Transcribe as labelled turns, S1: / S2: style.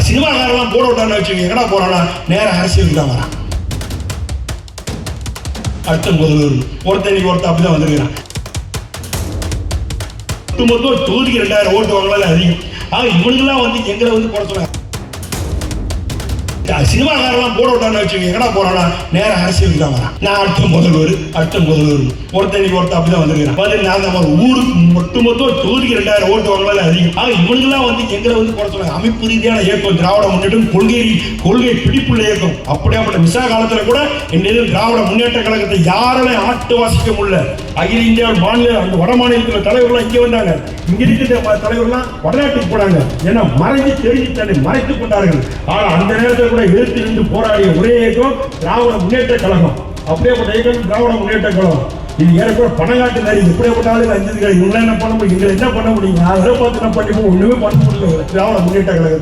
S1: சினிமாக்காரெல்லாம் போட விட்டான்னு வச்சுக்கோங்க, எங்கடா போறானா நேரம் அரசியலுக்கு தான் வரான். அடுத்த முதல்வர் ஒருத்தன் அப்படிதான் வந்துருக்கிறான். மொத்தம் தொகுதிக்கு 2000 ஓட்டு வாங்கலாம் அதிகம். இவனுக்கெல்லாம் வந்து எங்களை வந்து குறை சொன்னாங்க. சினிமாக்காரெல்லாம் போட விட்டான்னு வச்சுக்கோங்க, எங்கடா போறானா நேரம் அரசியலுக்கு தான் வரான். நான் அடுத்த முதல்வர் ஒருத்தன் அப்படிதான் வந்துருக்கிறேன். நாங்க ஊருக்கு மொத்தம் தொகுதிக்கு 2000 ஓட்டு வாங்கலாம் அதிகம். இவனுக்கெல்லாம் வந்து எங்களை வந்து குறை சொன்னாங்க. அமைப்பு ரீதியான இயக்கம் திராவிட முன்னேற்றம் கொள்கை பிடிப்புள்ள இயக்கம். அப்படியாப்பட்ட மிசா காலத்துல கூட இந்த திராவிட முன்னேற்ற கழகத்தை யாராலையும் ஆட்டு வாசிக்க முடியல. அகில இந்தியா மாநில அந்த வட மாநிலத்தில் தலைவர்கள்லாம் இங்கே வந்தாங்க. இங்க இருக்கிற தலைவர்கள்லாம் வடநாட்டுக்கு போனாங்க. ஏன்னா மறைஞ்சு தெரிஞ்சு தன்னை மறைத்துக் கொண்டார்கள். ஆனால் அந்த நேரத்தில் கூட எழுத்து நின்று போராடிய ஒரே இயக்கம் திராவிட முன்னேற்ற கழகம். அப்படியேப்பட்ட இயக்கம் திராவிட முன்னேற்ற கழகம். இது ஏற்கனவே பணங்காட்டு நரி எப்படியாப்பட்டாலும் அஞ்சதுகள் இவங்க என்ன பண்ண முடியும், எங்களை என்ன பண்ண முடியும், அதை பார்த்து என்ன பண்ணிப்போம், ஒண்ணுமே பண்ண முடியல திராவிட முன்னேற்ற கழகத்தை.